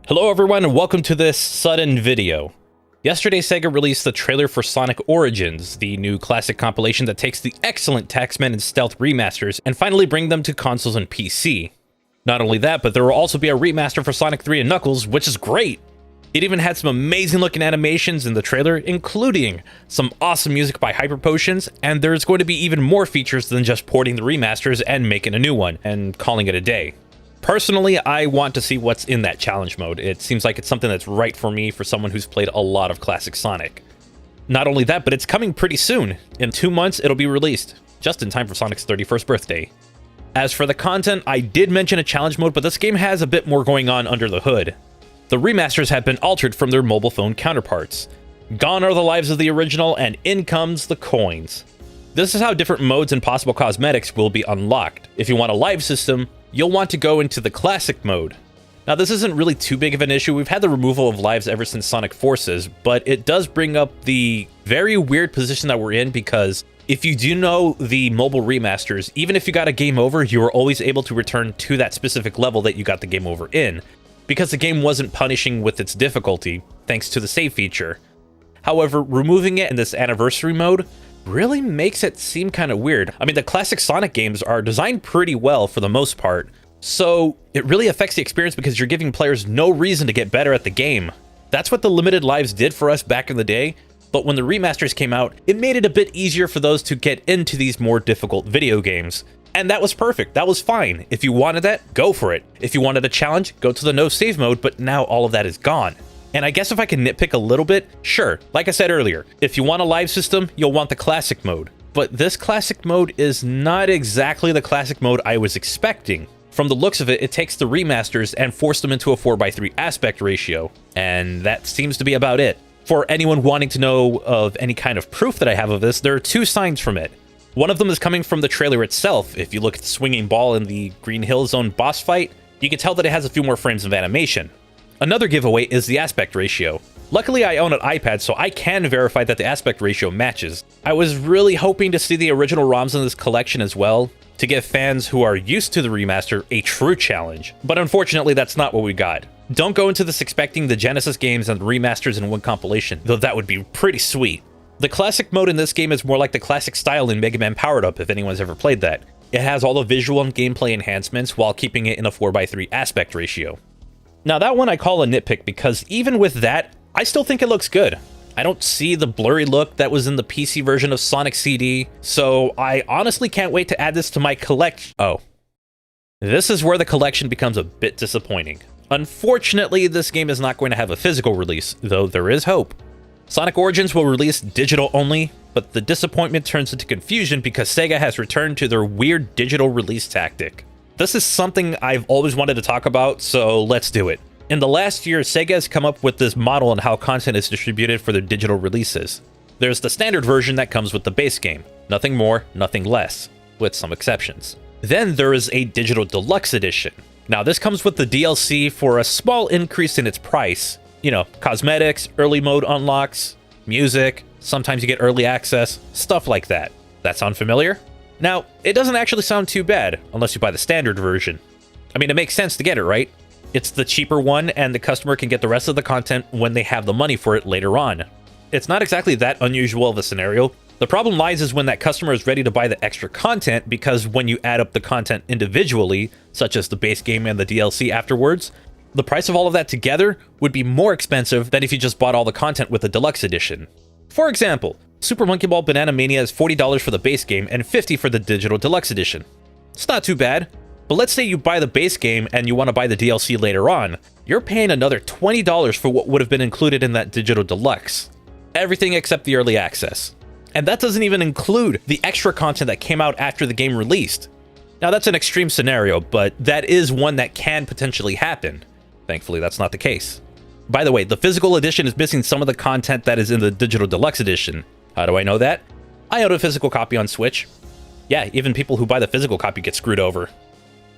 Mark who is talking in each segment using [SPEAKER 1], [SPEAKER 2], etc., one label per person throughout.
[SPEAKER 1] Hello everyone and welcome to this sudden video. Yesterday Sega released the trailer for Sonic Origins, the new classic compilation that takes the excellent Taxman and Stealth remasters and finally bring them to consoles and PC. Not only that, but there will also be a remaster for Sonic 3 and Knuckles, which is great! It even had some amazing looking animations in the trailer, including some awesome music by Hyper Potions, and there's going to be even more features than just porting the remasters and making a new one, and calling it a day. Personally, I want to see what's in that challenge mode. It seems like it's something that's right for me for someone who's played a lot of classic Sonic. Not only that, but it's coming pretty soon. In 2 months, it'll be released, just in time for Sonic's 31st birthday. As for the content, I did mention a challenge mode, but this game has a bit more going on under the hood. The remasters have been altered from their mobile phone counterparts. Gone are the lives of the original, and in comes the coins. This is how different modes and possible cosmetics will be unlocked. If you want a live system, you'll want to go into the classic mode. Now this isn't really too big of an issue. We've had the removal of lives ever since Sonic Forces, but it does bring up the very weird position that we're in, because if you do know the mobile remasters, even if you got a game over, you were always able to return to that specific level that you got the game over in, because the game wasn't punishing with its difficulty, thanks to the save feature. However, removing it in this anniversary mode really makes it seem kind of weird. I mean, the classic Sonic games are designed pretty well for the most part, so it really affects the experience because you're giving players no reason to get better at the game. That's what the limited lives did for us back in the day, but when the remasters came out, it made it a bit easier for those to get into these more difficult video games. And that was perfect, that was fine. If you wanted that, go for it. If you wanted a challenge, go to the no save mode, but now all of that is gone. And I guess if I can nitpick a little bit, sure, like I said earlier, if you want a live system, you'll want the classic mode. But this classic mode is not exactly the classic mode I was expecting. From the looks of it, it takes the remasters and forced them into a 4:3 aspect ratio, and that seems to be about it. For anyone wanting to know of any kind of proof that I have of this, there are 2 signs from it. One of them is coming from the trailer itself. If you look at the swinging ball in the Green Hill Zone boss fight, you can tell that it has a few more frames of animation. Another giveaway is the aspect ratio. Luckily, I own an iPad, so I can verify that the aspect ratio matches. I was really hoping to see the original ROMs in this collection as well, to give fans who are used to the remaster a true challenge. But unfortunately, that's not what we got. Don't go into this expecting the Genesis games and the remasters in one compilation, though that would be pretty sweet. The classic mode in this game is more like the classic style in Mega Man Powered Up, if anyone's ever played that. It has all the visual and gameplay enhancements while keeping it in a 4:3 aspect ratio. Now that one I call a nitpick because even with that, I still think it looks good. I don't see the blurry look that was in the PC version of Sonic CD, so I honestly can't wait to add this to my collection. Oh. This is where the collection becomes a bit disappointing. Unfortunately, this game is not going to have a physical release, though there is hope. Sonic Origins will release digital only, but the disappointment turns into confusion because Sega has returned to their weird digital release tactic. This is something I've always wanted to talk about, so let's do it. In the last year, Sega has come up with this model on how content is distributed for their digital releases. There's the standard version that comes with the base game. Nothing more, nothing less, with some exceptions. Then there is a digital deluxe edition. Now this comes with the DLC for a small increase in its price. You know, cosmetics, early mode unlocks, music, sometimes you get early access, stuff like that. That sound familiar? Now, it doesn't actually sound too bad, unless you buy the standard version. I mean, it makes sense to get it, right? It's the cheaper one, and the customer can get the rest of the content when they have the money for it later on. It's not exactly that unusual of a scenario. The problem lies is when that customer is ready to buy the extra content, because when you add up the content individually, such as the base game and the DLC afterwards, the price of all of that together would be more expensive than if you just bought all the content with the deluxe edition. For example, Super Monkey Ball Banana Mania is $40 for the base game and $50 for the digital deluxe edition. It's not too bad, but let's say you buy the base game and you want to buy the DLC later on. You're paying another $20 for what would have been included in that digital deluxe. Everything except the early access. And that doesn't even include the extra content that came out after the game released. Now that's an extreme scenario, but that is one that can potentially happen. Thankfully, that's not the case. By the way, the physical edition is missing some of the content that is in the digital deluxe edition. How do I know that? I own a physical copy on Switch. Yeah, even people who buy the physical copy get screwed over.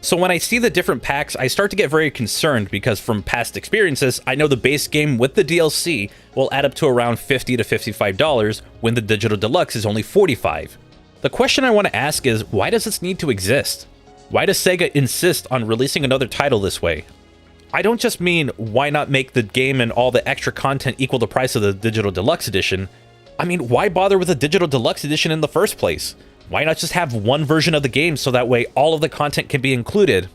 [SPEAKER 1] So when I see the different packs, I start to get very concerned because from past experiences, I know the base game with the DLC will add up to around $50 to $55 when the digital deluxe is only $45. The question I want to ask is, why does this need to exist? Why does Sega insist on releasing another title this way? I don't just mean why not make the game and all the extra content equal the price of the digital deluxe edition. I mean, why bother with a digital deluxe edition in the first place? Why not just have one version of the game so that way all of the content can be included?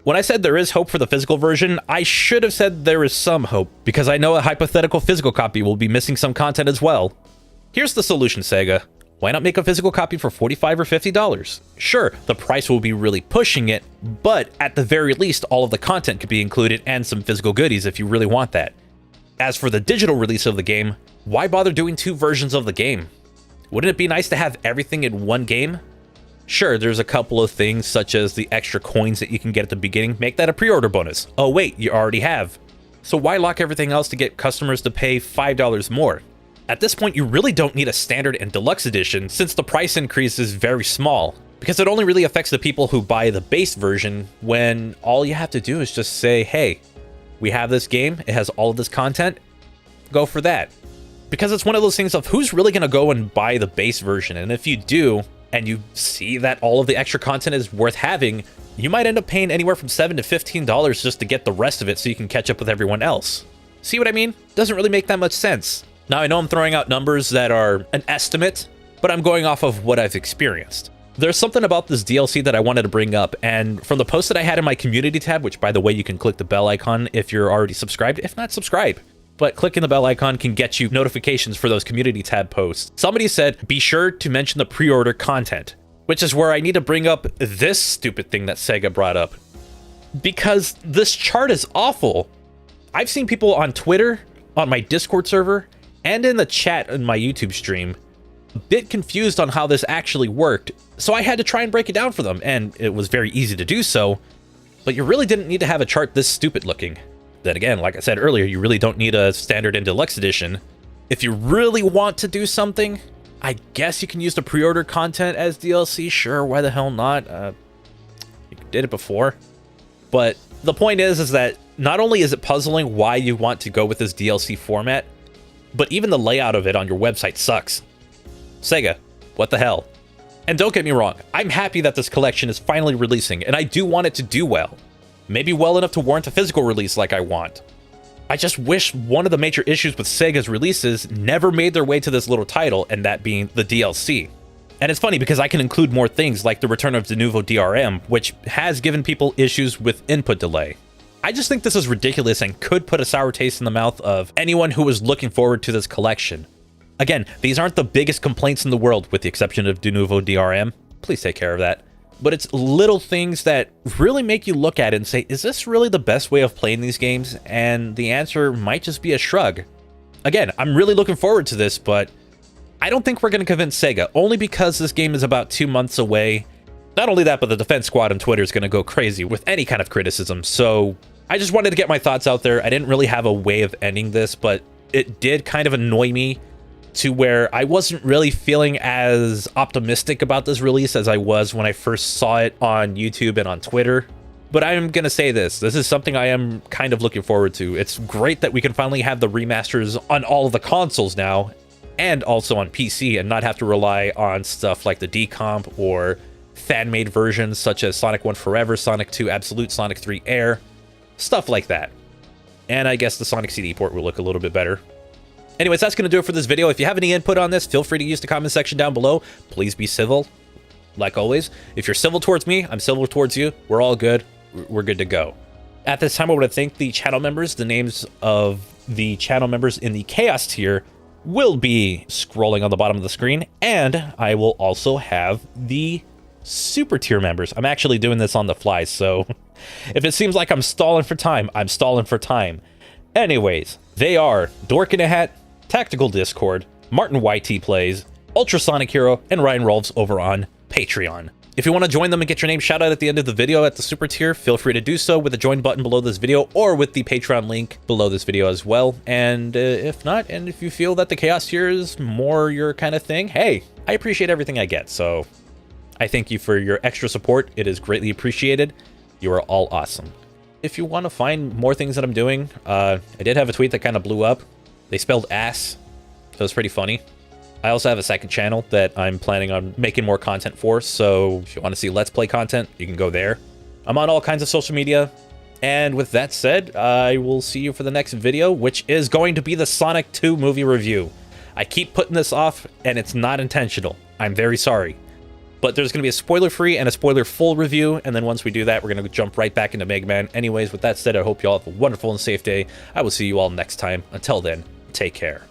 [SPEAKER 1] When I said there is hope for the physical version, I should have said there is some hope, because I know a hypothetical physical copy will be missing some content as well. Here's the solution, Sega. Why not make a physical copy for $45 or $50? Sure, the price will be really pushing it, but at the very least, all of the content could be included and some physical goodies if you really want that. As for the digital release of the game, why bother doing two versions of the game? Wouldn't it be nice to have everything in one game? Sure, there's a couple of things such as the extra coins that you can get at the beginning. Make that a pre-order bonus. Oh wait, you already have. So why lock everything else to get customers to pay $5 more? At this point, you really don't need a standard and deluxe edition since the price increase is very small, because it only really affects the people who buy the base version when all you have to do is just say, hey, we have this game, it has all of this content, go for that. Because it's one of those things of who's really going to go and buy the base version, and if you do, and you see that all of the extra content is worth having, you might end up paying anywhere from $7 to $15 just to get the rest of it so you can catch up with everyone else. See what I mean? Doesn't really make that much sense. Now, I know I'm throwing out numbers that are an estimate, but I'm going off of what I've experienced. There's something about this DLC that I wanted to bring up, and from the post that I had in my community tab, which by the way, you can click the bell icon if you're already subscribed. If not, subscribe. But clicking the bell icon can get you notifications for those community tab posts. Somebody said, be sure to mention the pre-order content, which is where I need to bring up this stupid thing that Sega brought up. Because this chart is awful. I've seen people on Twitter, on my Discord server, and in the chat in my YouTube stream, a bit confused on how this actually worked. So I had to try and break it down for them, and it was very easy to do so. But you really didn't need to have a chart this stupid looking. Then again, like I said earlier, you really don't need a standard and deluxe edition. If you really want to do something, I guess you can use the pre-order content as DLC. Sure, why the hell not? You did it before. But the point is that not only is it puzzling why you want to go with this DLC format, but even the layout of it on your website sucks. Sega, what the hell? And don't get me wrong, I'm happy that this collection is finally releasing, and I do want it to do well. Maybe well enough to warrant a physical release like I want. I just wish one of the major issues with Sega's releases never made their way to this little title, and that being the DLC. And it's funny because I can include more things like the return of De Novo DRM, which has given people issues with input delay. I just think this is ridiculous and could put a sour taste in the mouth of anyone who was looking forward to this collection. Again, these aren't the biggest complaints in the world with the exception of De Novo DRM. Please take care of that. But it's little things that really make you look at it and say, is this really the best way of playing these games? And the answer might just be a shrug. Again, I'm really looking forward to this, but I don't think we're going to convince Sega, only because this game is about 2 months away. Not only that, but the Defense Squad on Twitter is going to go crazy with any kind of criticism. So I just wanted to get my thoughts out there. I didn't really have a way of ending this, but it did kind of annoy me to where I wasn't really feeling as optimistic about this release as I was when I first saw it on YouTube and on Twitter. But I am going to say this is something I am kind of looking forward to. It's great that we can finally have the remasters on all of the consoles now, and also on PC, and not have to rely on stuff like the decomp or fan-made versions such as Sonic 1 Forever, Sonic 2 Absolute, Sonic 3 Air, stuff like that. And I guess the Sonic CD port will look a little bit better. Anyways, that's going to do it for this video. If you have any input on this, feel free to use the comment section down below. Please be civil, like always. If you're civil towards me, I'm civil towards you. We're all good. We're good to go. At this time, I want to thank the channel members. The names of the channel members in the Chaos tier will be scrolling on the bottom of the screen, and I will also have the Super tier members. I'm actually doing this on the fly, so if it seems like I'm stalling for time, I'm stalling for time. Anyways, they are Dork in a Hat, Tactical Discord, Martin YT Plays, Ultrasonic Hero, and Ryan Rolfs over on Patreon. If you want to join them and get your name shout out at the end of the video at the Super tier, feel free to do so with the join button below this video or with the Patreon link below this video as well. And if not, and if you feel that the Chaos tier is more your kind of thing, hey, I appreciate everything I get. So I thank you for your extra support. It is greatly appreciated. You are all awesome. If you want to find more things that I'm doing, I did have a tweet that kind of blew up. They spelled ass, so it's pretty funny. I also have a second channel that I'm planning on making more content for, so if you want to see Let's Play content, you can go there. I'm on all kinds of social media, And with that said, I will see you for the next video, which is going to be the Sonic 2 movie review. I keep putting this off, and it's not intentional. I'm very sorry. But there's going to be a spoiler-free and a spoiler-full review, and then once we do that, we're going to jump right back into Mega Man. Anyways, with that said, I hope you all have a wonderful and safe day. I will see you all next time. Until then, take care.